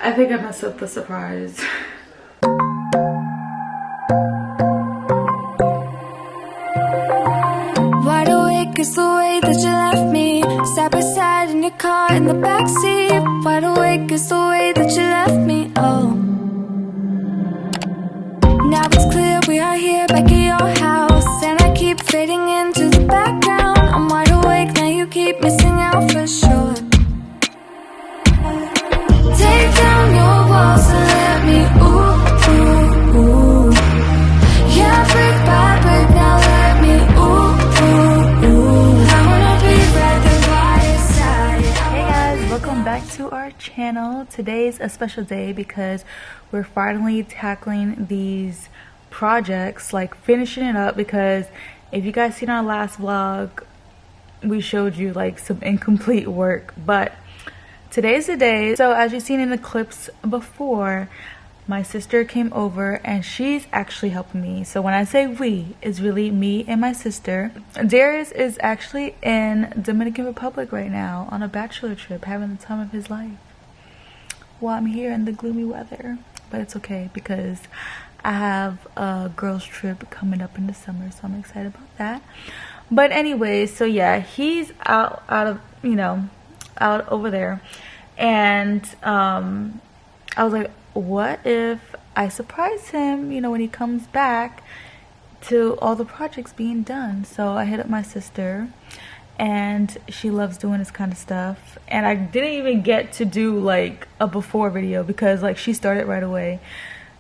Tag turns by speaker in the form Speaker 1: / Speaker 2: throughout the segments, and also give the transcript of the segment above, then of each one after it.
Speaker 1: I think I messed up the surprise.
Speaker 2: Wide awake is the way that you left me, side by side in your car in the backseat. Wide awake is the way that you left me, oh. Now it's clear we are here back at your house, and I keep fading into the background. I'm wide awake, now you keep missing out for sure. Take down your walls and let me, ooh, ooh, ooh. Yeah, brick by brick, now let me, ooh, ooh, ooh. I wanna be right there by your side.
Speaker 1: Hey guys, welcome back to our channel. Today's a special day because we're finally tackling these projects, like finishing it up, because if you guys seen our last vlog, we showed you like some incomplete work, but today's the day. So as you've seen in the clips before, my sister came over and she's actually helping me. So when I say we, it's really me and my sister. Darius is actually in Dominican Republic right now on a bachelor trip, having the time of his life, while I'm here in the gloomy weather. But it's okay because I have a girls trip coming up in the summer, so I'm excited about that. But anyway, so yeah, he's out over there, and I was like, what if I surprise him, when he comes back, to all the projects being done? So I hit up my sister, and she loves doing this kind of stuff, and I didn't even get to do like a before video because like she started right away.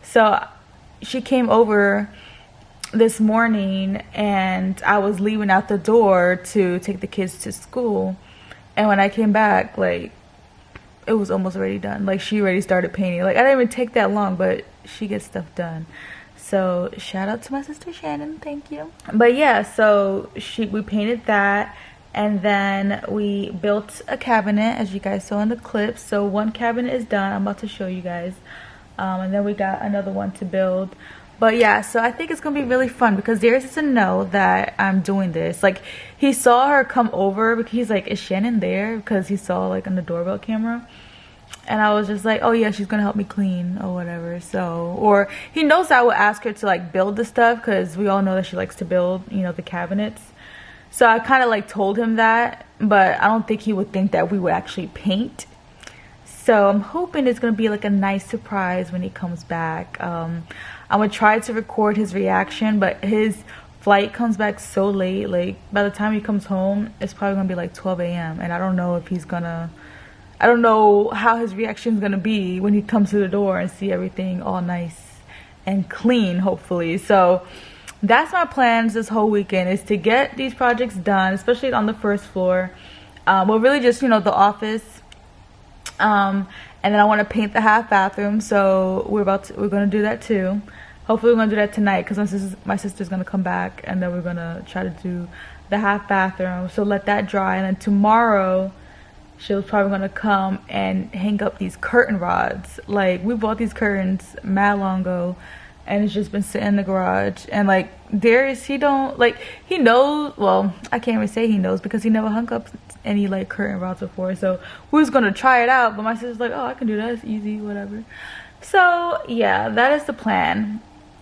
Speaker 1: So she came over this morning and I was leaving out the door to take the kids to school, and when I came back, like, it was almost already done. Like, she already started painting. Like, I didn't even take that long, but she gets stuff done. So shout out to my sister Shannon, thank you. But yeah, so we painted that, and then we built a cabinet, as you guys saw in the clip. So one cabinet is done. I'm about to show you guys, and then we got another one to build. But yeah, so I think it's gonna be really fun because Darius doesn't know that I'm doing this. Like, he saw her come over because he's like, is Shannon there? Because he saw like on the doorbell camera, and I was just like, oh yeah, she's gonna help me clean or whatever. So, or he knows I would ask her to like build the stuff because we all know that she likes to build, the cabinets. So I kind of like told him that, but I don't think he would think that we would actually paint. So I'm hoping it's gonna be like a nice surprise when he comes back. I'm gonna try to record his reaction, but his flight comes back so late. Like, by the time he comes home, it's probably gonna be like 12 a.m. and I don't know if I don't know how his reaction is gonna be when he comes to the door and see everything all nice and clean, hopefully. So that's my plans this whole weekend, is to get these projects done, especially on the first floor. Well, really just, the office. And then I want to paint the half bathroom, so we're gonna do that too. Hopefully we're gonna do that tonight because my sister's gonna come back, and then we're gonna try to do the half bathroom. So let that dry, and then tomorrow she's probably gonna come and hang up these curtain rods. Like, we bought these curtains mad long ago, and it's just been sitting in the garage. And like, Darius, he knows. Well, I can't even say he knows because he never hung up any like curtain rods before. So we was gonna try it out, but my sister's like, oh, I can do that, it's easy, whatever. So yeah, that is the plan,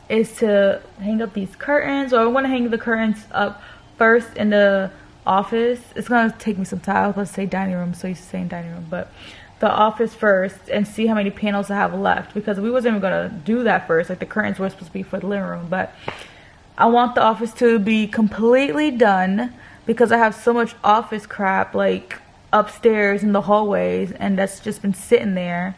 Speaker 1: is to hang up these curtains. Or I want to hang the curtains up first in the office. It's gonna take me some time. I was about to say dining room, so used to saying dining room, but the office first, and see how many panels I have left, because we wasn't even gonna do that first. Like, the curtains were supposed to be for the living room, but I want the office to be completely done because I have so much office crap like upstairs in the hallways, and that's just been sitting there.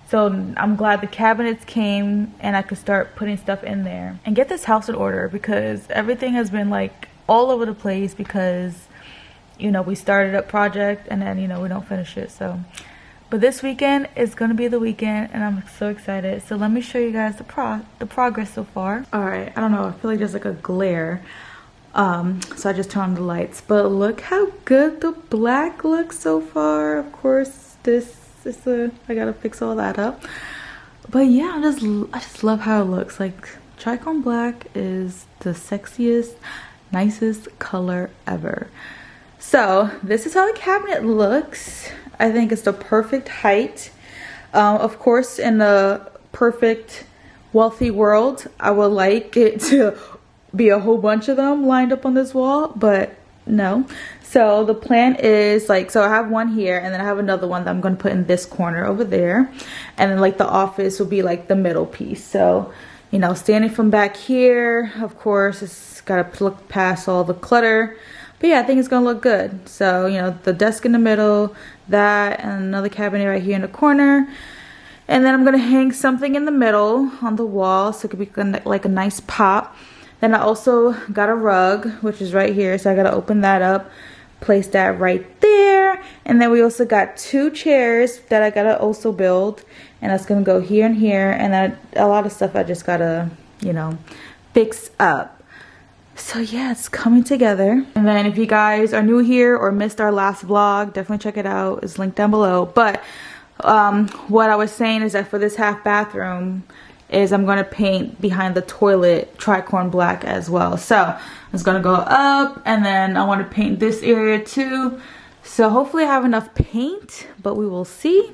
Speaker 1: So I'm glad the cabinets came and I could start putting stuff in there and get this house in order, because everything has been like all over the place because we started a project and then we don't finish it. So, but this weekend is gonna be the weekend, and I'm so excited. So let me show you guys the progress so far. All right, I don't know, I feel like there's like a glare, so I just turned on the lights. But look how good the black looks so far. Of course, I gotta fix all that up. But yeah, I just love how it looks. Like, trichrome black is the sexiest, nicest color ever. So this is how the cabinet looks. I think it's the perfect height. Of course, in the perfect wealthy world, I would like it to be a whole bunch of them lined up on this wall, but no. So the plan is like, so I have one here, and then I have another one that I'm going to put in this corner over there, and then like the office will be like the middle piece. So, you know, standing from back here, of course, it's got to look past all the clutter, but yeah, I think it's gonna look good. So, you know, the desk in the middle, that, and another cabinet right here in the corner. And then I'm gonna hang something in the middle on the wall so it could be like a nice pop. Then I also got a rug, which is right here, so I gotta open that up, place that right there. And then we also got 2 chairs that I gotta also build, and that's gonna go here and here. And then a lot of stuff I just gotta, you know, fix up. So yeah, it's coming together. And then if you guys are new here or missed our last vlog, definitely check it out. It's linked down below. But what I was saying is that for this half bathroom is I'm going to paint behind the toilet tricorn black as well. So it's going to go up, and then I want to paint this area too. So hopefully I have enough paint, but we will see.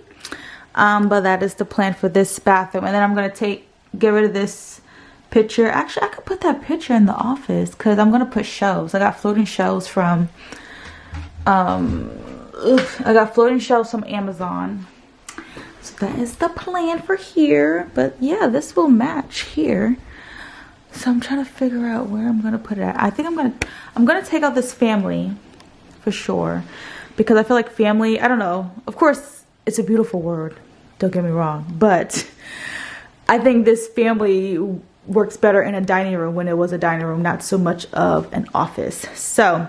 Speaker 1: But that is the plan for this bathroom. And then I'm going to get rid of this picture. Actually, I could put that picture in the office because I'm going to put shelves. I got floating shelves from Amazon. So that is the plan for here. But yeah, this will match here. So I'm trying to figure out where I'm gonna put it at. I think I'm gonna take out this family for sure, because I feel like family, I don't know. Of course, it's a beautiful word. Don't get me wrong, but I think this family works better in a dining room when it was a dining room, not so much of an office. So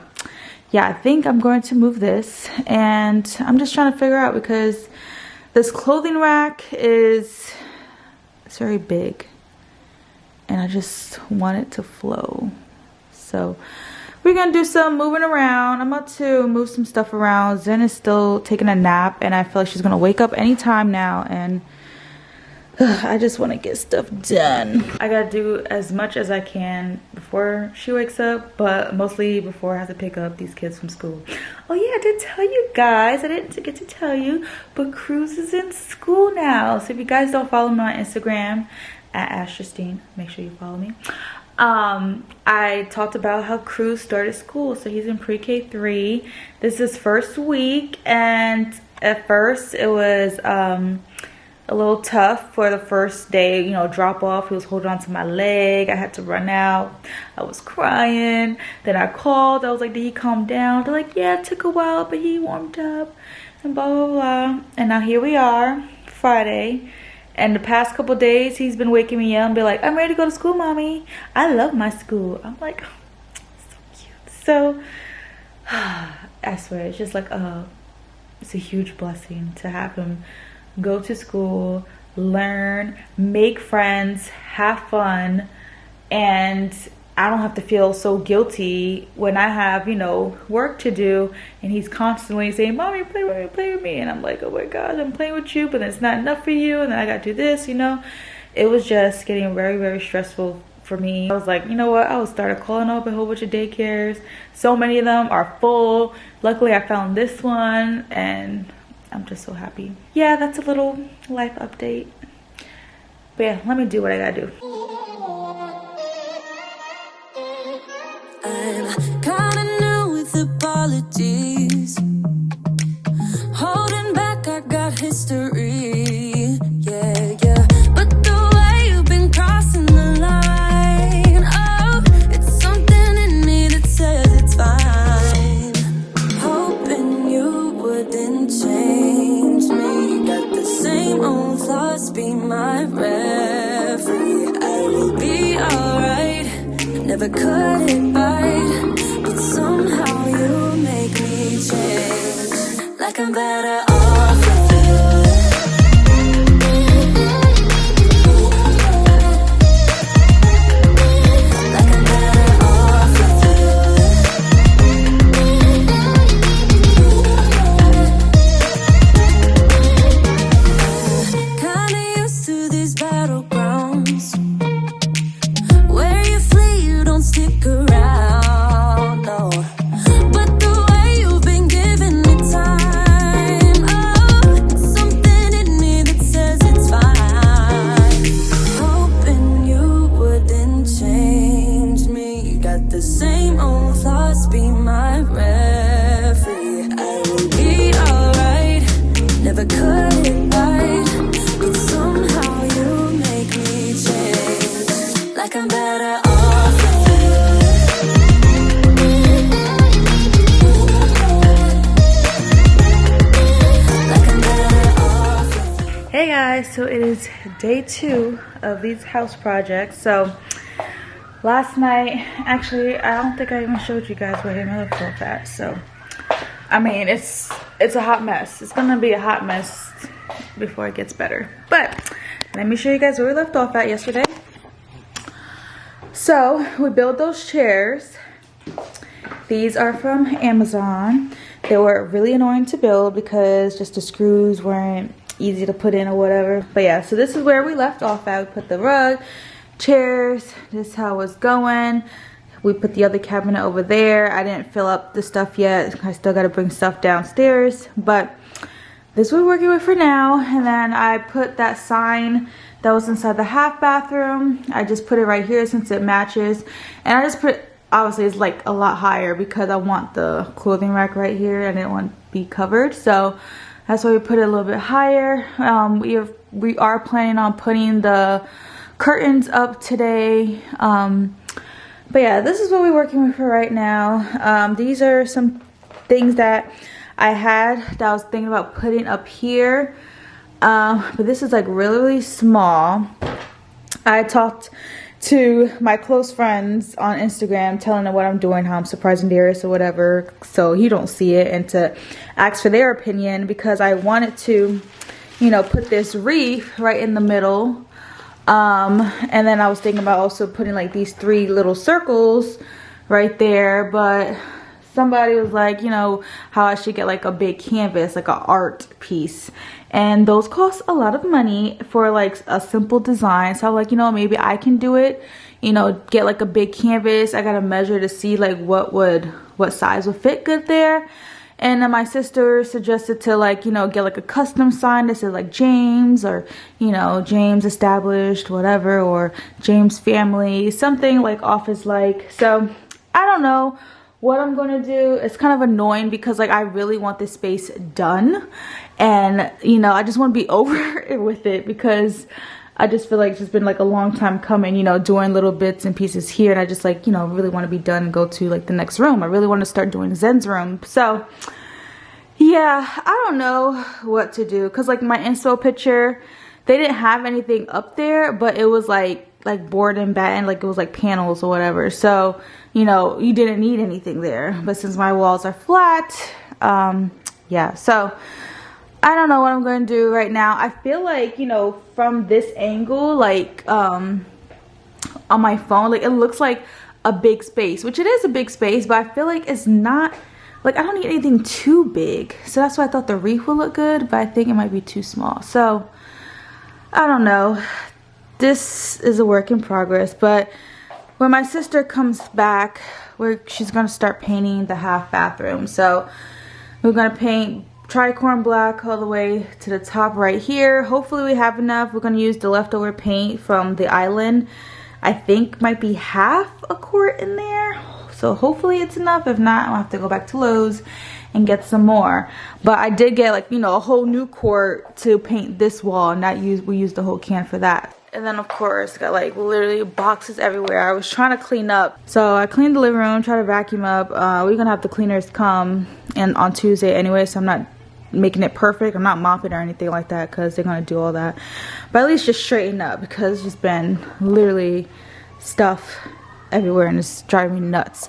Speaker 1: yeah, I think I'm going to move this, and I'm just trying to figure out because this clothing rack it's very big and I just want it to flow. So we're gonna do some moving around. I'm about to move some stuff around. Zen is still taking a nap, and I feel like she's gonna wake up anytime now, and I just want to get stuff done. I gotta do as much as I can before she wakes up, but mostly before I have to pick up these kids from school. Oh yeah, I did tell you guys, I didn't get to tell you, but Cruz is in school now. So if you guys don't follow me on Instagram at @Ashtrestyne, make sure you follow me. I talked about how Cruz started school, so he's in pre-K 3. This is his first week, and at first it was a little tough for the first day, you know, drop off. He was holding on to my leg. I had to run out. I was crying. Then I called. I was like, did he calm down? They're like, yeah, it took a while, but he warmed up and blah, blah, blah. And now here we are, Friday. And the past couple days, he's been waking me up and be like, I'm ready to go to school, mommy. I love my school. I'm like, oh, so cute. So, I swear, it's just like, it's a huge blessing to have him go to school, learn, make friends, have fun, and I don't have to feel so guilty when I have, you know, work to do, and he's constantly saying, mommy, play with me, play with me, and I'm like, oh my god, I'm playing with you, but then it's not enough for you, and then I gotta do this, you know. It was just getting very, very stressful for me. I was like, you know what, I will start calling up a whole bunch of daycares. So many of them are full. Luckily I found this one, and I'm just so happy. Yeah, that's a little life update. But yeah, let me do what I gotta do.
Speaker 2: I'm kinda new with apologies. Holding back, I got history. Yeah, yeah. But the way you've been crossing the line, oh, it's something in me that says it's fine. Hoping you wouldn't change me. Got the same old thoughts, be my referee. I will be alright. Never cut it right, but somehow you make me change. Like I'm better off with you. Like I'm better off with you. Kinda used to these battlegrounds. Where you flee, you don't stick around, no. But the way you've been giving me time, oh,
Speaker 1: Hey guys, so it is day 2 of these house projects. So last night, actually, I don't think I even showed you guys where my left off at. So I mean, it's a hot mess. It's gonna be a hot mess before it gets better. But let me show you guys where we left off at yesterday. So we built those chairs. These are from Amazon. They were really annoying to build because just the screws weren't easy to put in or whatever. But yeah, so this is where we left off at. We put the rug, chairs, this is how it was going. We put the other cabinet over there. I didn't fill up the stuff yet. I still got to bring stuff downstairs. But this is what we're working with for now. And then I put that sign that was inside the half bathroom. I just put it right here since it matches. And I just put, obviously it's like a lot higher because I want the clothing rack right here. I didn't want to be covered. So that's why we put it a little bit higher. We are planning on putting the curtains up today. But yeah, this is what we're working with for right now. These are some things that I had that I was thinking about putting up here. But this is like really small. I talked to my close friends on Instagram telling them what I'm doing, how I'm surprising Darius or whatever, so he don't see it, and to ask for their opinion because I wanted to, you know, put this wreath right in the middle. And then I was thinking about also putting like these 3 little circles right there, but somebody was like, you know, how I should get like a big canvas, like an art piece, and those cost a lot of money for like a simple design. So I'm like, you know, maybe I can do it, you know, get like a big canvas. I gotta measure to see like what size would fit good there. And then my sister suggested to like, you know, get like a custom sign that says like James, or, you know, James established, whatever, or James family, something like office like. So I don't know what I'm gonna do. It's kind of annoying because like I really want this space done, and you know, I just want to be over with it because I just feel like it's just been like a long time coming, you know, doing little bits and pieces here, and I just like, you know, really want to be done and go to like the next room. I really want to start doing Zen's room. So yeah, I don't know what to do because like my inspo picture, they didn't have anything up there, but it was like board and batten, like it was like panels or whatever. So, you know, you didn't need anything there. But since my walls are flat, yeah, so I don't know what I'm going to do right now. I feel like, you know, from this angle, like on my phone, like it looks like a big space, which it is a big space, but I feel like it's not, like I don't need anything too big. So that's why I thought the wreath would look good, but I think it might be too small. So I don't know. This is a work in progress, but when my sister comes back, she's going to start painting the half bathroom. So we're going to paint tricorn black all the way to the top right here. Hopefully we have enough. We're going to use the leftover paint from the island. I think might be half a quart in there. So hopefully it's enough. If not, I'll have to go back to Lowe's and get some more. But I did get like, you know, a whole new quart to paint this wall, and we used the whole can for that. And then of course got like literally boxes everywhere. I was trying to clean up, so I cleaned the living room, try to vacuum up. We're gonna have the cleaners come and on Tuesday anyway, so I'm not making it perfect. I'm not mopping or anything like that because they're gonna do all that, but at least just straighten up because it's just been literally stuff everywhere and it's driving me nuts.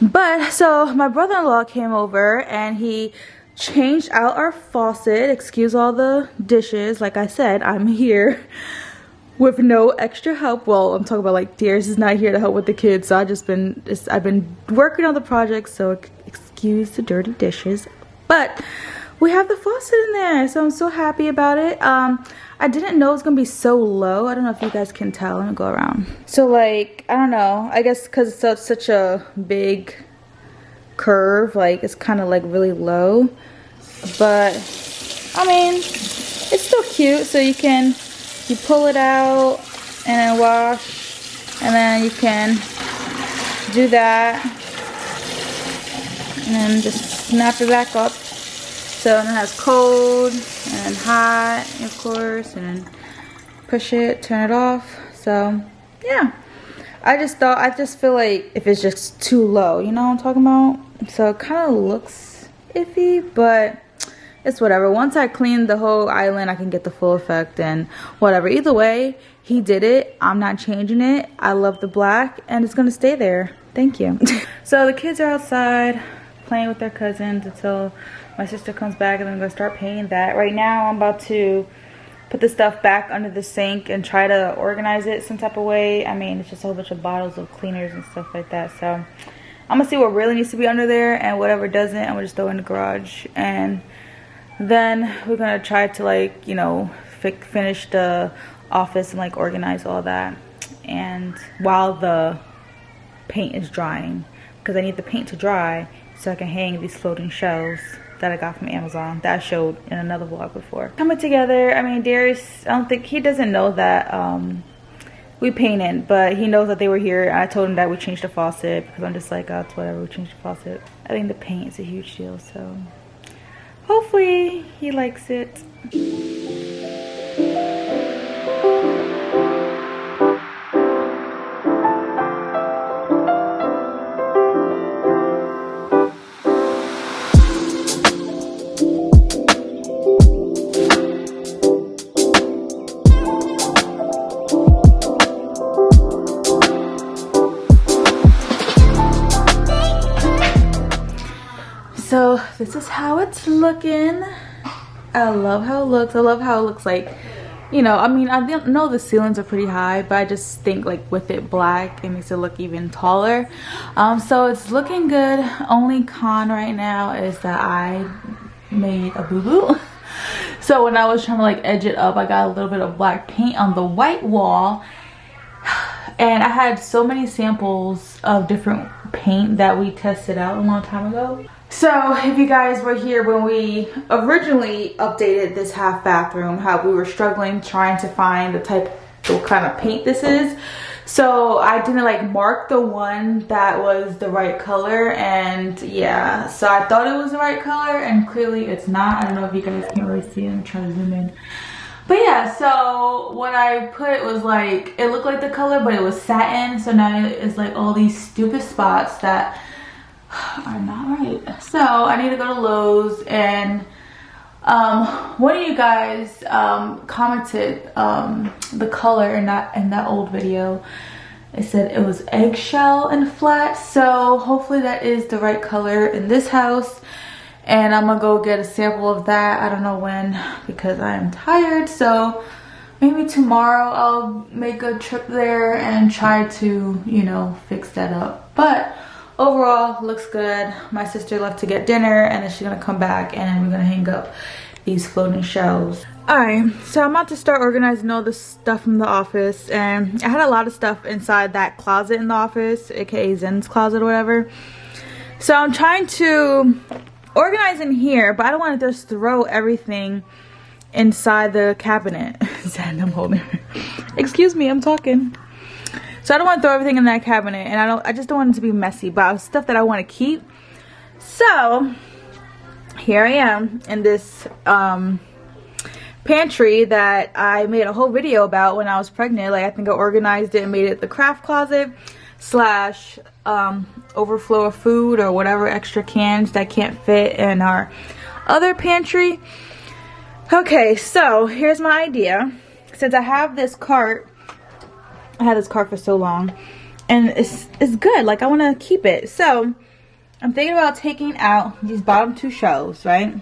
Speaker 1: But so my brother-in-law came over and he changed out our faucet. Excuse all the dishes. Like I said, I'm here with no extra help. Well, I'm talking about like Darius is not here to help with the kids, so I've been working on the project, so excuse the dirty dishes. But we have the faucet in there, so I'm so happy about it. I didn't know it was gonna be so low. I don't know if you guys can tell. Let me go around. So like, I don't know, I guess because it's such a big curve, like it's kind of like really low, but I mean it's still cute. So you pull it out and then wash, and then you can do that and then just snap it back up. So then it has cold and hot, of course, and then push it, turn it off. So yeah, I just feel like if it's just too low, you know what I'm talking about? So it kind of looks iffy, but it's whatever. Once I clean the whole island, I can get the full effect and whatever. Either way, he did it. I'm not changing it. I love the black and it's gonna stay there. Thank you. So the kids are outside playing with their cousins until my sister comes back, and then I'm gonna start painting that. Right now I'm about to put the stuff back under the sink and try to organize it some type of way. I mean, it's just a whole bunch of bottles of cleaners and stuff like that. So I'm gonna see what really needs to be under there, and whatever doesn't, I'm gonna just throw in the garage. And then we're gonna try to, like, you know, finish the office and like organize all that. And while the paint is drying, because I need the paint to dry so I can hang these floating shelves that I got from Amazon that I showed in another vlog before. Coming together. I mean, Darius, I don't think he doesn't know that we painted, but he knows that they were here. I told him that we changed the faucet because I'm just like, oh, it's whatever, we changed the faucet. I think the paint is a huge deal, so hopefully he likes it. So this is how it's looking. I love how it looks. I love how it looks, like, you know, I mean, I know the ceilings are pretty high, but I just think like with it black, it makes it look even taller. So it's looking good. Only con right now is that I made a boo-boo. So when I was trying to like edge it up, I got a little bit of black paint on the white wall. And I had so many samples of different paint that we tested out a long time ago. So if you guys were here when we originally updated this half bathroom, how we were struggling trying to find the what kind of paint this is. So I didn't like mark the one that was the right color, and yeah, so I thought it was the right color and clearly it's not. I don't know if you guys can really see it. I'm trying to zoom in. But yeah, so what I put was like, it looked like the color, but it was satin. So now it's like all these stupid spots that are not right. So I need to go to Lowe's, and one of you guys commented the color in that old video. It said it was eggshell and flat, so hopefully that is the right color in this house. And I'm gonna go get a sample of that. I don't know when, because I am tired. So maybe tomorrow I'll make a trip there and try to, you know, fix that up. But overall, looks good. My sister left to get dinner, and then she's gonna come back, and then we're gonna hang up these floating shelves. Alright, so I'm about to start organizing all the stuff from the office, and I had a lot of stuff inside that closet in the office, aka Zen's closet or whatever. So I'm trying to organize in here, but I don't want to just throw everything inside the cabinet. Zen, I'm holding her. Excuse me, I'm talking. So I don't want to throw everything in that cabinet, and I just don't want it to be messy, but stuff that I want to keep. So here I am in this pantry that I made a whole video about when I was pregnant. Like, I think I organized it and made it the craft closet slash overflow of food or whatever extra cans that can't fit in our other pantry. Okay, so here's my idea. Since I have this cart, I had this cart for so long, and it's good. Like, I want to keep it. So I'm thinking about taking out these bottom two shelves, right?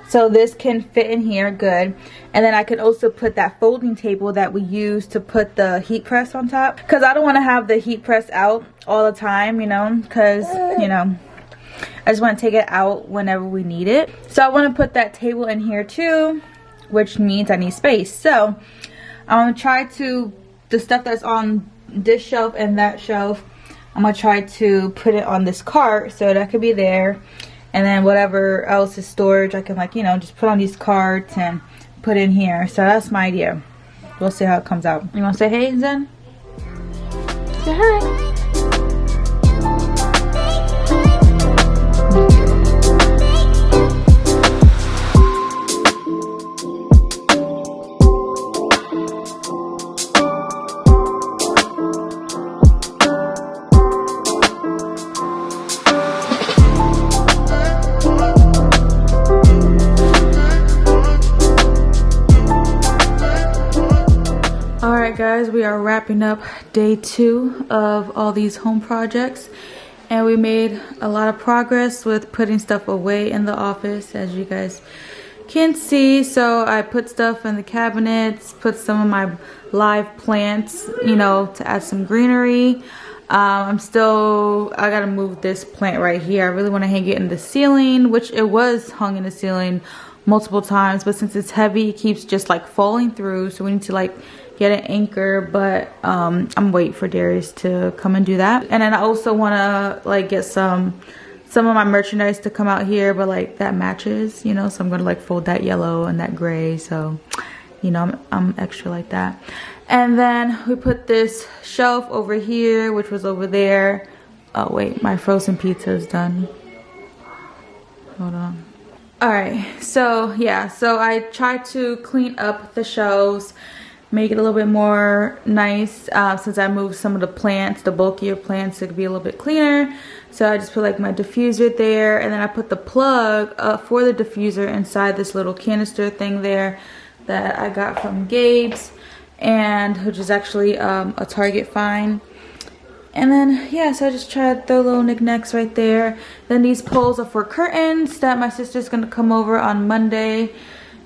Speaker 1: So this can fit in here good. And then I could also put that folding table that we use to put the heat press on top, because I don't want to have the heat press out all the time, you know, because, you know, I just want to take it out whenever we need it. So I want to put that table in here too, which means I need space. So I'm going to try to, the stuff that's on this shelf and that shelf, I'm going to try to put it on this cart so that could be there. And then whatever else is storage, I can, like, you know, just put on these carts and put in here. So that's my idea. We'll see how it comes out. You want to say hey, Zen? Say hi. Alright guys, we are wrapping up day 2 of all these home projects, and we made a lot of progress with putting stuff away in the office, as you guys can see. So I put stuff in the cabinets, put some of my live plants, you know, to add some greenery. I gotta move this plant right here. I really want to hang it in the ceiling, which it was hung in the ceiling multiple times, but since it's heavy, it keeps just like falling through, so we need to like get an anchor. But I'm waiting for Darius to come and do that. And then I also want to like get some of my merchandise to come out here, but like that matches, you know, so I'm gonna like fold that yellow and that gray, so you know, I'm extra like that. And then we put this shelf over here, which was over there. Oh wait, my frozen pizza is done. Hold on. Alright, so yeah, so I tried to clean up the shelves, make it a little bit more nice, since I moved some of the plants, the bulkier plants, it could be a little bit cleaner. So I just put like my diffuser there, and then I put the plug for the diffuser inside this little canister thing there that I got from Gabe's, and which is actually a Target find. And then yeah, so I just tried to throw little knickknacks right there. Then these poles are for curtains that my sister's gonna come over on Monday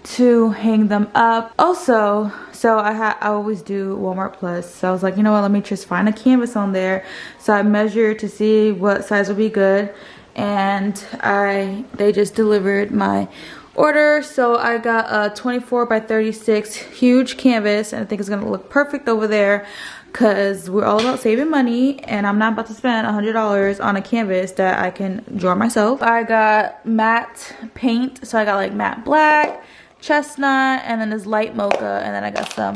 Speaker 1: to hang them up. Also, so I always do Walmart Plus, so I was like, you know what, let me just find a canvas on there. So I measured to see what size would be good, and they just delivered my order. So I got a 24 by 36 huge canvas, and I think it's gonna look perfect over there because we're all about saving money, and I'm not about to spend $100 on a canvas that I can draw myself. I got matte paint, so I got like matte black, chestnut, and then this light mocha, and then I got some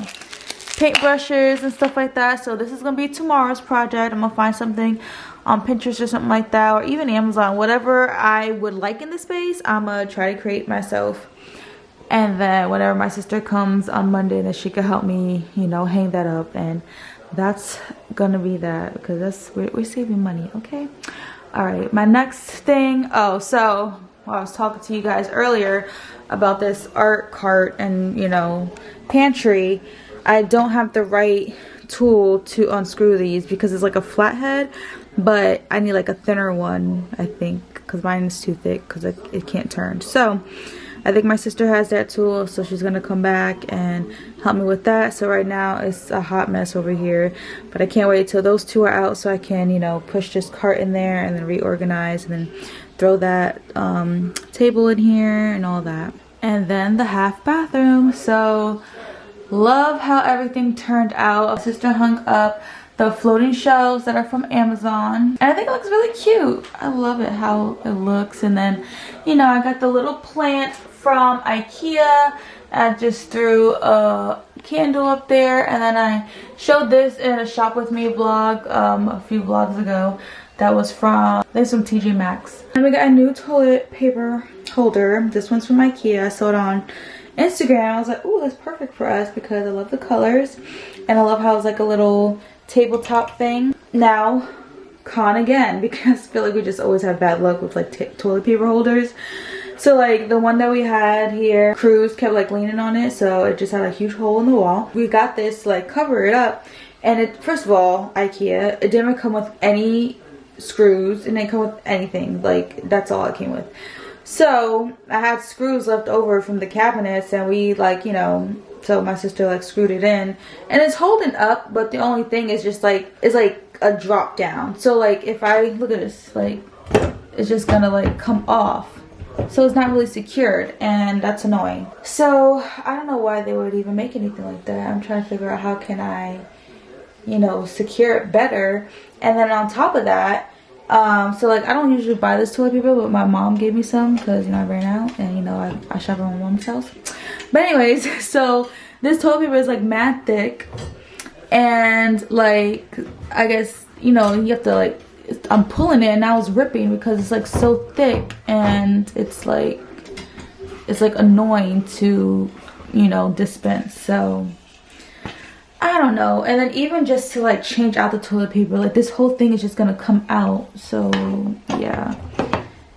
Speaker 1: paint brushes and stuff like that. So this is gonna be tomorrow's project. I'm gonna find something on Pinterest or something like that, or even Amazon, whatever I would like in the space, I'm gonna try to create myself. And then whenever my sister comes on Monday, then she could help me, you know, hang that up, and that's gonna be that, because we're saving money. Okay, all right, my next thing, oh, so I was talking to you guys earlier about this art cart and, you know, pantry. I don't have the right tool to unscrew these because it's like a flathead, but I need like a thinner one, I think, because mine is too thick because it can't turn. So I think my sister has that tool, so she's gonna come back and help me with that. So right now it's a hot mess over here, but I can't wait till those two are out so I can, you know, push this cart in there and then reorganize and then throw that table in here and all that. And then the half bathroom. So love how everything turned out. My sister hung up the floating shelves that are from Amazon, and I think it looks really cute. I love it how it looks. And then, you know, I got the little plant from IKEA. I just threw a candle up there, and then I showed this in a Shop With Me vlog a few vlogs ago. That was from TJ Maxx. And we got a new toilet paper holder. This one's from IKEA. I saw it on Instagram. I was like, ooh, that's perfect for us because I love the colors, and I love how it's like a little tabletop thing. Now, con again, because I feel like we just always have bad luck with like toilet paper holders. So like the one that we had here, Cruz kept like leaning on it, so it just had a huge hole in the wall. We got this to like cover it up, and it, first of all, IKEA, it didn't come with any screws, it didn't come with anything. Like, that's all it came with. So I had screws left over from the cabinets, and we like, you know, so my sister like screwed it in, and it's holding up, but the only thing is just like, it's like a drop down. So like if I look at this, like it's just gonna like come off, so it's not really secured, and that's annoying. So I don't know why they would even make anything like that. I'm trying to figure out how can I, you know, secure it better. And then on top of that, so like I don't usually buy this toilet paper, but my mom gave me some because, you know, I ran out, and you know, I shop at my mom's house. But anyways, so this toilet paper is like mad thick, and like I guess, you know, you have to like, I'm pulling it and now it's ripping because it's like so thick, and it's like annoying to, you know, dispense. So I don't know. And then even just to like change out the toilet paper, like this whole thing is just gonna come out. So yeah,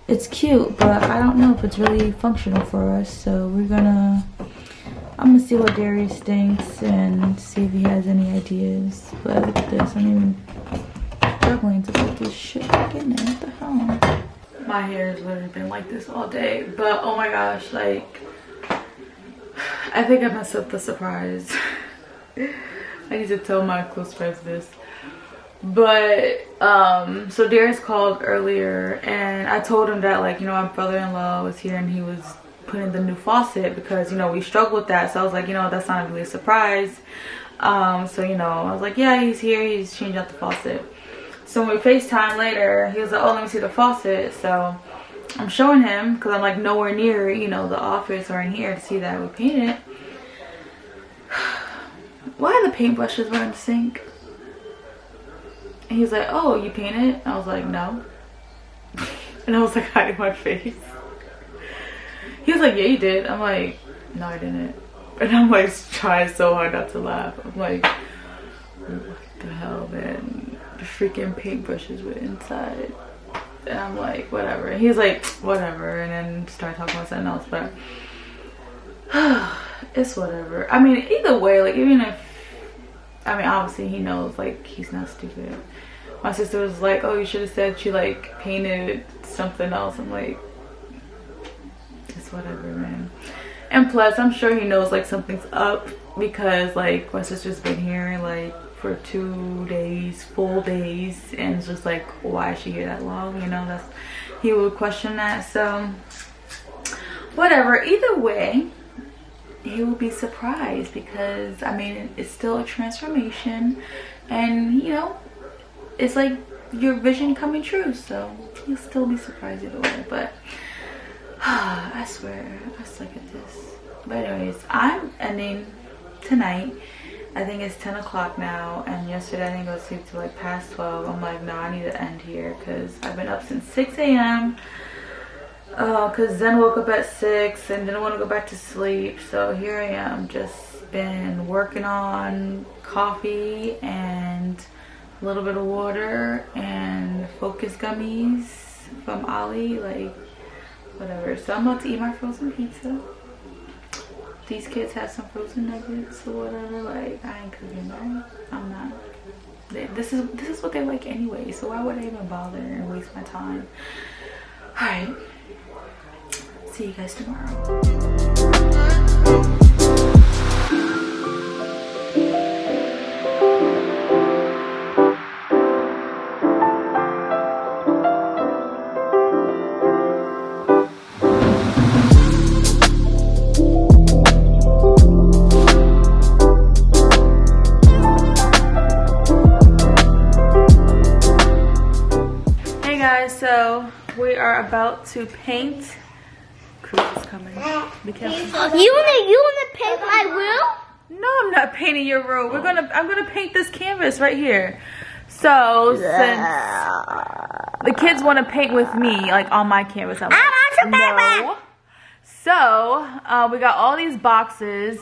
Speaker 1: it's cute, but I don't know if it's really functional for us. So we're gonna I'm gonna see what Darius thinks and see if he has any ideas. But look at this, I'm even struggling to put this shit back in there. What the hell? My hair has literally been like this all day, but oh my gosh, like, I think I messed up the surprise. I need to tell my close friends this. But so Darius called earlier and I told him that, like, you know, my brother-in-law was here and he was putting the new faucet because, you know, we struggle with that. So I was like, you know, that's not really a surprise. So, you know, I was like, yeah, he's here, he's changing out the faucet. So when we FaceTime later, he was like, oh, let me see the faucet. So I'm showing him because I'm like nowhere near, you know, the office or in here to see that we painted it. Why are the paintbrushes in the sink? And he's like, oh, you painted? I was like, no. And I was like hiding my face. He was like, yeah, you did. I'm like, no, I didn't. And I'm like trying so hard not to laugh. I'm like, what the hell, man? The freaking paintbrushes were inside. And I'm like, whatever. And he's like, whatever. And then started talking about something else. But it's whatever. I mean, either way, like, even if, I mean, obviously he knows, like, he's not stupid. My sister was like, oh, you should have said she, like, painted something else. I'm like, it's whatever, man. And plus, I'm sure he knows, like, something's up because, like, my sister's been here, like, for 2 days, full days. And it's just like, why is she here that long? You know, that's, he would question that. So, whatever. Either way, he will be surprised because, I mean, it's still a transformation. And, you know, it's like your vision coming true. So, he'll still be surprised either way. But, I swear, I suck at this. But anyways, I'm ending tonight. I think it's 10 o'clock now, and yesterday I didn't go to sleep till like past 12. I'm like, no, I need to end here because I've been up since 6 a.m. Because Zen woke up at 6 and didn't want to go back to sleep. So here I am, just been working on coffee and a little bit of water and focus gummies from Ali, like whatever. So I'm about to eat my frozen pizza. These kids have some frozen nuggets or whatever. Like, I ain't cooking that. I'm not. This is what they like anyway. So why would I even bother and waste my time? All right. See you guys tomorrow. So we are about to paint. Cruz is coming. Be careful.
Speaker 3: You wanna paint my room?
Speaker 1: No, I'm not painting your room. I'm gonna paint this canvas right here. So since the kids want to paint with me, like on my canvas, I'm like, no. So we got all these boxes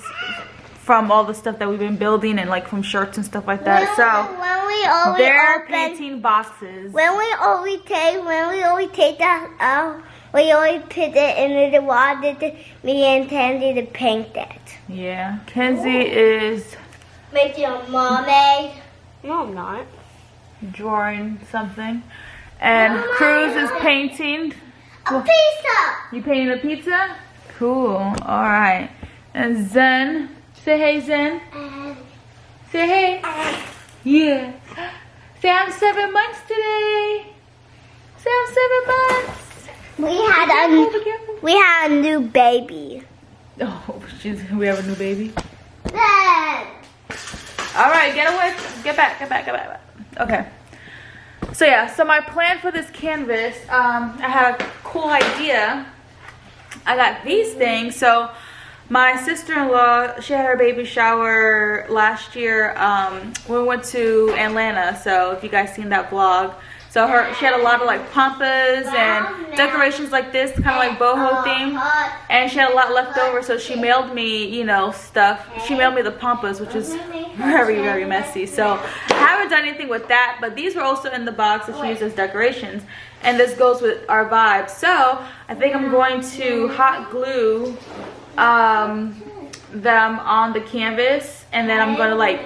Speaker 1: from all the stuff that we've been building and like from shirts and stuff like that. They're painting boxes.
Speaker 3: When we always take that out, we always put it in the water. Me and Tansy to paint that.
Speaker 1: Yeah, Kenzie is
Speaker 3: making a mermaid. No, I'm not.
Speaker 1: Drawing something, and Cruz is painting
Speaker 3: a pizza.
Speaker 1: You painting a pizza? Cool. All right. And Zen. Say hey, Zen. Say hey. Yeah. Say I'm 7 months today. Say I'm 7 months.
Speaker 3: We had a new baby.
Speaker 1: Oh, we have a new baby.
Speaker 3: Zen.
Speaker 1: All right, get away. Get back. Okay. So yeah, so my plan for this canvas, I had a cool idea. I got these things. So my sister-in-law, she had her baby shower last year. We went to Atlanta. So if you guys seen that vlog, so she had a lot of like pampas and decorations like this, kind of like boho theme, and she had a lot left over. So she mailed me, you know, stuff. She mailed me the pampas, which is very messy. So I haven't done anything with that, but these were also in the box that she used as decorations, and this goes with our vibe. So I think I'm going to hot glue them on the canvas, and then I'm gonna like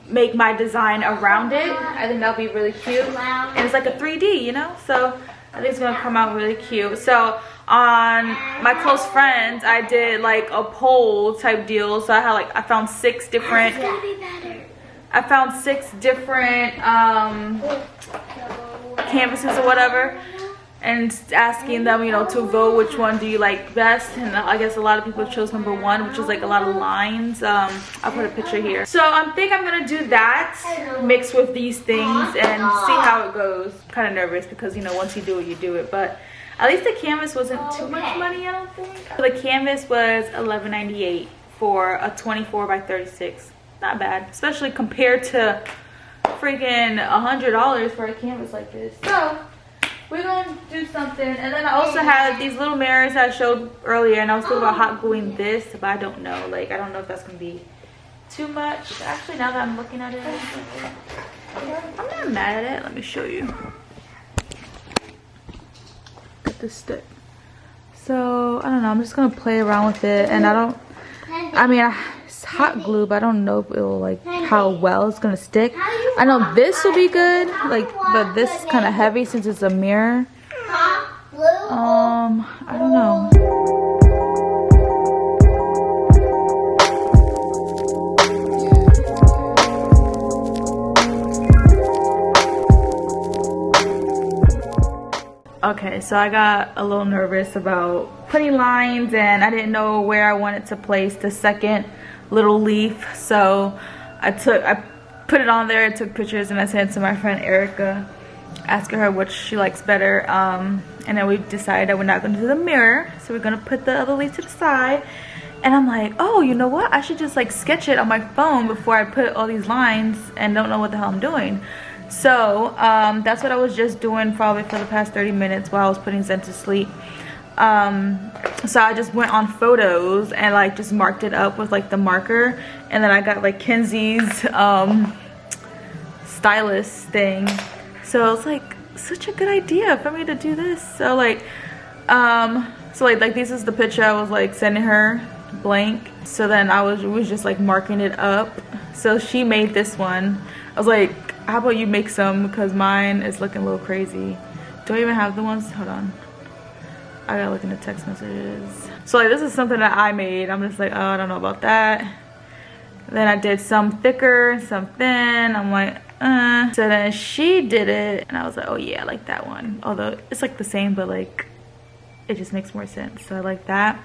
Speaker 1: make my design around it. I think that'll be really cute, and it's like a 3D, you know, so I think it's gonna come out really cute. So on my close friends, I did like a poll type deal. So I found 6 different canvases or whatever, and asking them, you know, to vote which one do you like best. And I guess a lot of people chose number 1, which is like a lot of lines. I'll put a picture here. So I think I'm gonna do that mixed with these things and see how it goes. Kind of nervous because, you know, once you do it, you do it. But at least the canvas wasn't too much money, I don't think. The canvas was $11.98 for a 24 by 36. Not bad, especially compared to freaking $100 for a canvas like this. So we're gonna do something. And then I also had these little mirrors I showed earlier, and I was thinking about hot gluing this, but I don't know. Like, I don't know if that's gonna be too much. Actually, now that I'm looking at it, I'm not mad at it. Let me show you. Get this stick. So I don't know, I'm just gonna play around with it, and it's hot glue, but I don't know if it will, like, how well it's gonna stick. I know this will be good, like, but this is kind of heavy since it's a mirror. I don't know. Okay, so I got a little nervous about putting lines, and I didn't know where I wanted to place the second little leaf. So I put it on there, took pictures, and I sent it to my friend Erica, asking her what she likes better. And then we decided that we're not going to do the mirror, so we're going to put the other leaf to the side. And I'm like, oh, you know what? I should just like sketch it on my phone before I put all these lines and don't know what the hell I'm doing. So that's what I was just doing probably for the past 30 minutes while I was putting Zen to sleep. So I just went on photos and like just marked it up with like the marker, and then I got like Kenzie's stylus thing. So it was like such a good idea for me to do this. So like this is the picture I was like sending her, blank. So then we was just like marking it up. So she made this one. I was like, how about you make some, because mine is looking a little crazy. Do I even have the ones? Hold on, I gotta look in the text messages. So like this is something that I made. I'm just like, oh, I don't know about that. Then I did some thicker, some thin. I'm like, So then she did it, and I was like, oh yeah, I like that one. Although it's like the same, but like it just makes more sense. So I like that.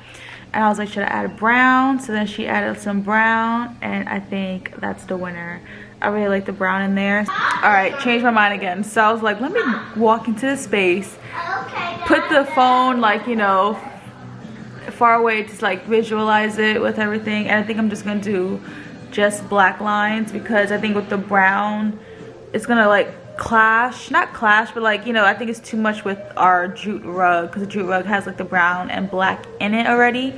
Speaker 1: And I was like, should I add a brown? So then she added some brown, and I think that's the winner. I really like the brown in there. All right, changed my mind again. So I was like, let me walk into the space, put the phone like, you know, far away to like visualize it with everything. And I think I'm just gonna do just black lines, because I think with the brown, it's gonna like clash, not clash, but like, you know, I think it's too much with our jute rug, because the jute rug has like the brown and black in it already.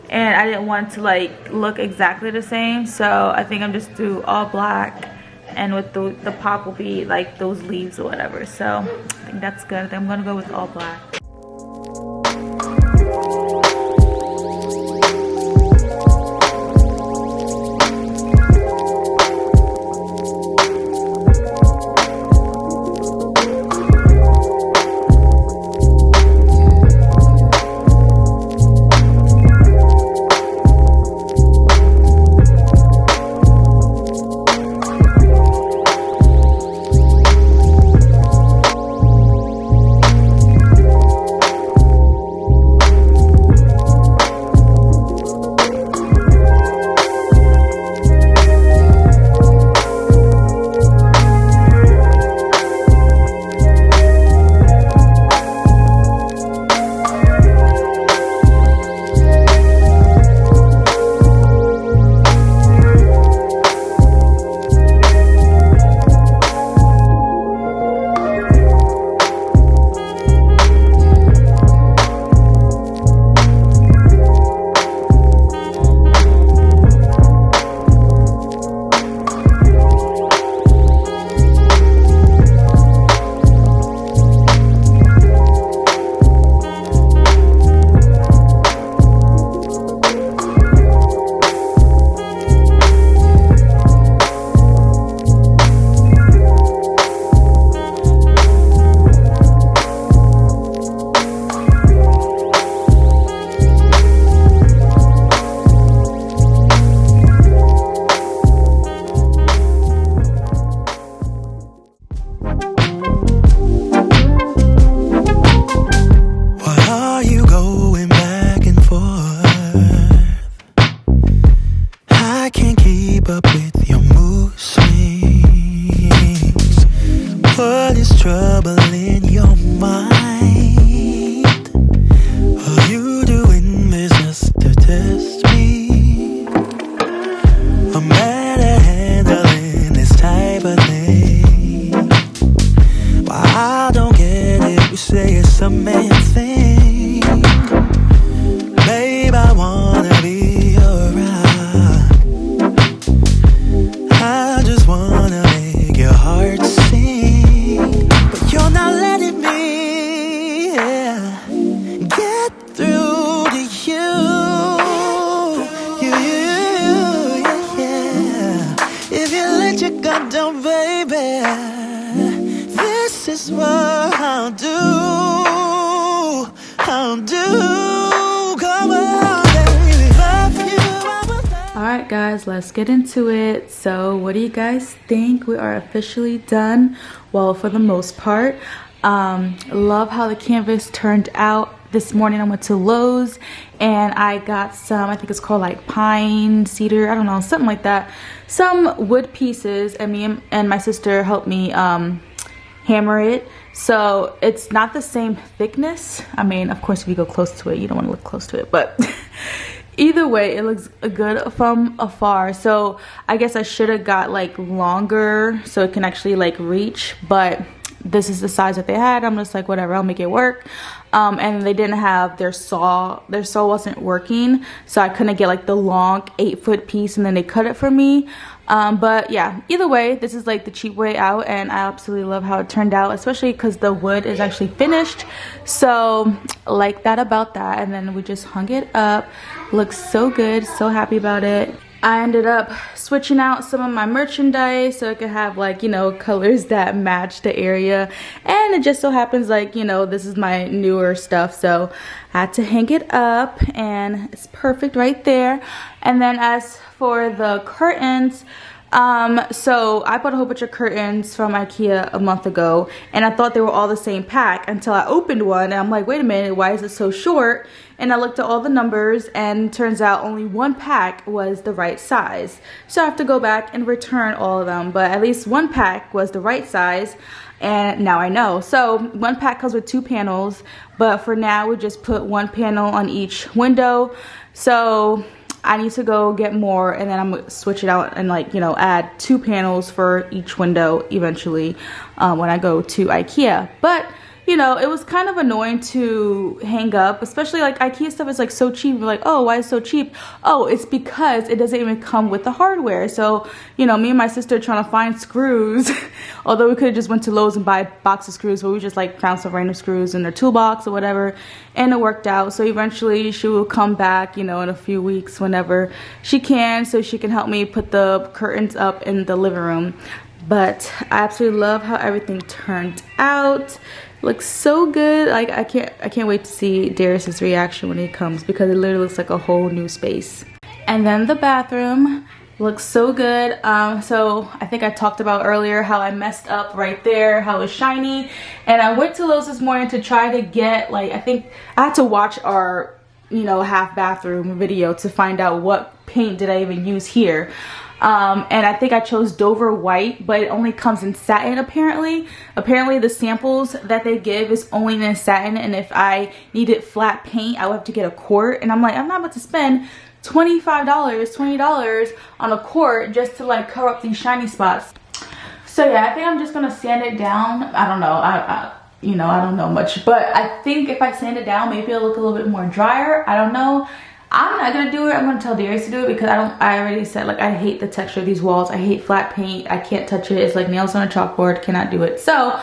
Speaker 1: And I didn't want it to like look exactly the same, so I think I'm just do all black, and with the pop will be like those leaves or whatever. So I think that's good. I think I'm gonna go with all black.
Speaker 4: up with your mood swings. What is troubling your mind? Are you doing this just to test me? I'm mad at handling this type of thing. Why I don't get it, you say it's a man thing. Babe, I wanna be around. I just wanna make your heart sing. But you're not letting me get through to you. If you let your guard down, baby, this is what I'll do. Come on, baby. Love you, I will love.
Speaker 1: Alright guys, let's get into it. So what do you guys think? We are officially done. Well, for the most part. Love how the canvas turned out. This morning I went to Lowe's and I got some, I think it's called like pine, cedar, I don't know, something like that. Some wood pieces, and me and my sister helped me hammer it. So it's not the same thickness. I mean, of course, if you go close to it, you don't want to look close to it, but either way, it looks good from afar. So I guess I should have got like longer so it can actually like reach, but this is the size that they had. I'm just like, whatever, I'll make it work. And they didn't have their saw wasn't working, so I couldn't get like the long 8-foot piece, and then they cut it for me. But yeah, either way, this is like the cheap way out, and I absolutely love how it turned out, especially because the wood is actually finished. So like that about that. And then we just hung it up. Looks so good, so happy about it. I ended up switching out some of my merchandise so it could have like, you know, colors that match the area. And it just so happens like, you know, this is my newer stuff. So I had to hang it up and it's perfect right there. And then as for the curtains, so I bought a whole bunch of curtains from IKEA a month ago, and I thought they were all the same pack until I opened one and I'm like, wait a minute, why is it so short? And I looked at all the numbers and turns out only one pack was the right size. So I have to go back and return all of them, but at least one pack was the right size, and now I know. So one pack comes with 2 panels, but for now we just put 1 panel on each window. So I need to go get more, and then I'm gonna switch it out and like, you know, add 2 panels for each window eventually when I go to IKEA. But you know, it was kind of annoying to hang up, especially like IKEA stuff is like so cheap. We're like, oh, why is it so cheap? Oh, it's because it doesn't even come with the hardware. So, you know, me and my sister are trying to find screws, although we could have just went to Lowe's and buy a box of screws, but we just like found some random screws in their toolbox or whatever, and it worked out. So eventually she will come back, you know, in a few weeks whenever she can, so she can help me put the curtains up in the living room. But I absolutely love how everything turned out. Looks so good. Like I can't wait to see Darius's reaction when he comes, because it literally looks like a whole new space. And then the bathroom looks so good. So I think I talked about earlier how I messed up right there, how it's shiny, and I went to Lowe's this morning to try to get, like, I think I had to watch our, you know, half bathroom video to find out what paint did I even use here. And I think I chose Dover White, but it only comes in satin apparently. Apparently the samples that they give is only in satin, and if I needed flat paint, I would have to get a quart. And I'm like, I'm not about to spend $20 on a quart just to like cover up these shiny spots. So yeah, I think I'm just gonna sand it down. I don't know. You know, I don't know much, but I think if I sand it down, maybe it'll look a little bit more drier. I don't know. I'm not gonna do it. I'm gonna tell Darius to do it, because I already said, like, I hate the texture of these walls. I hate flat paint. I can't touch it. It's like nails on a chalkboard. Cannot do it. So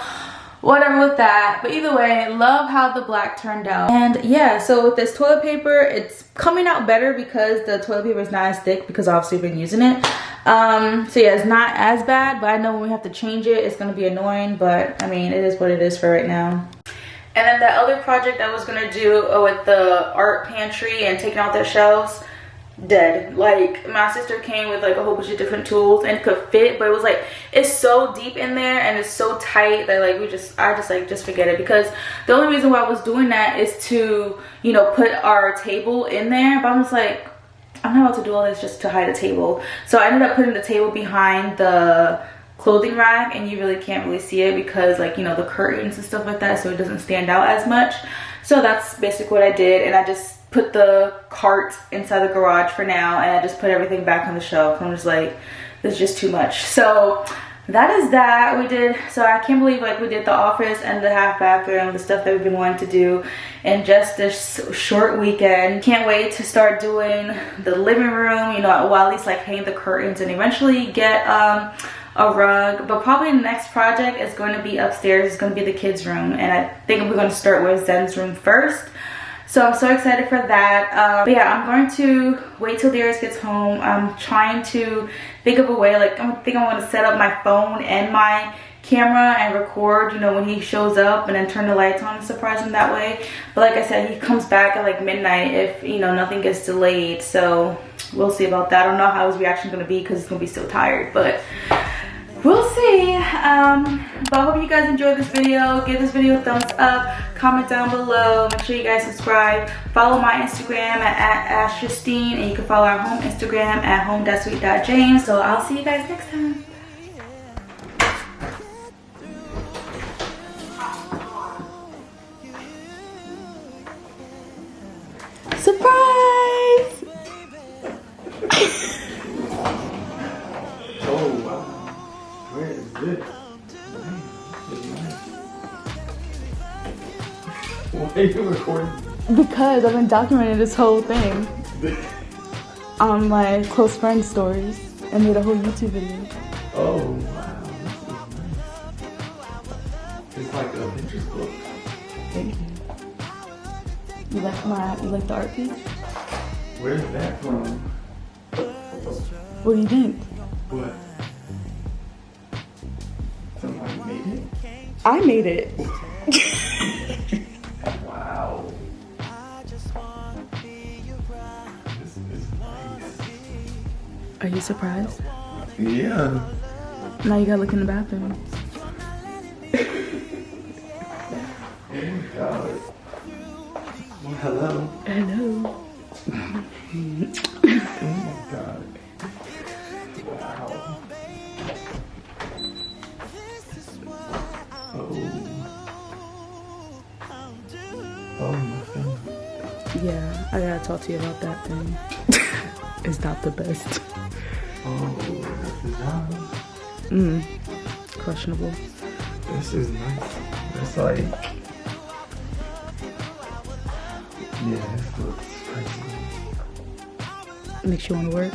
Speaker 1: whatever with that. But either way, love how the black turned out. And yeah, so with this toilet paper, it's coming out better because the toilet paper is not as thick, because obviously we've been using it. So yeah, it's not as bad, but I know when we have to change it, it's gonna be annoying. But I mean, it is what it is for right now. And then the other project I was gonna do with the art pantry and taking out their shelves, dead. Like, my sister came with like a whole bunch of different tools and could fit, but it was like, it's so deep in there and it's so tight that like I just forget it. Because the only reason why I was doing that is to, you know, put our table in there, but I'm just like, I'm not about to do all this just to hide a table. So I ended up putting the table behind the clothing rack, and you really can't really see it because, like, you know, the curtains and stuff like that, so it doesn't stand out as much. So that's basically what I did, and I just put the cart inside the garage for now, and I just put everything back on the shelf. I'm just like, this is just too much. So that is that. We did, so I can't believe, like, we did the office and the half bathroom, the stuff that we've been wanting to do in just this short weekend. Can't wait to start doing the living room, you know, well, at least like hang the curtains and eventually get a rug. But probably the next project is going to be upstairs. It's going to be the kids room, and I think we're going to start with Zen's room first. So I'm so excited for that. But yeah, I'm going to wait till Darius gets home. I'm trying to think of a way, like, I think I want to set up my phone and my camera and record, you know, when he shows up, and then turn the lights on and surprise him that way. But like I said, he comes back at like midnight if, you know, nothing gets delayed. So we'll see about that. I don't know how his reaction is going to be because he's going to be so tired, but we'll see. But I hope you guys enjoyed this video. Give this video a thumbs up, comment down below, make sure you guys subscribe, follow my Instagram at @AshJustine, and you can follow our home Instagram at home.sweet.james. So I'll see you guys next time. Surprise!
Speaker 5: Oh wow. Where is this? Why are you recording?
Speaker 1: Because I've been documenting this whole thing on my close friend stories and made a whole YouTube video.
Speaker 5: Oh wow, this is nice. It's like a Pinterest book.
Speaker 1: Thank you. You like the art piece?
Speaker 5: Where's that from?
Speaker 1: What do you think?
Speaker 5: What? Somebody made it?
Speaker 1: I made it.
Speaker 5: Wow. This is nice.
Speaker 1: Are you surprised?
Speaker 5: Yeah.
Speaker 1: Now you gotta look in the bathroom.
Speaker 5: Oh my god. Well, hello.
Speaker 1: Hello.
Speaker 5: Oh my god. Wow. Oh my thing.
Speaker 1: Yeah, I gotta talk to you about that thing. It's not the best.
Speaker 5: Oh, that's design.
Speaker 1: Questionable.
Speaker 5: This is nice. That's like, yeah, this looks crazy.
Speaker 1: Makes you wanna work.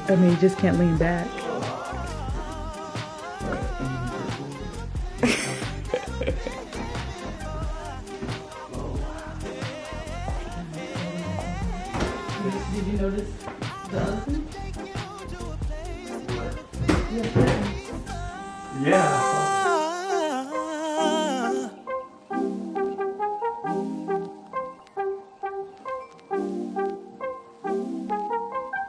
Speaker 1: I mean, you just can't lean back. Did you notice the other thing?
Speaker 5: Yeah.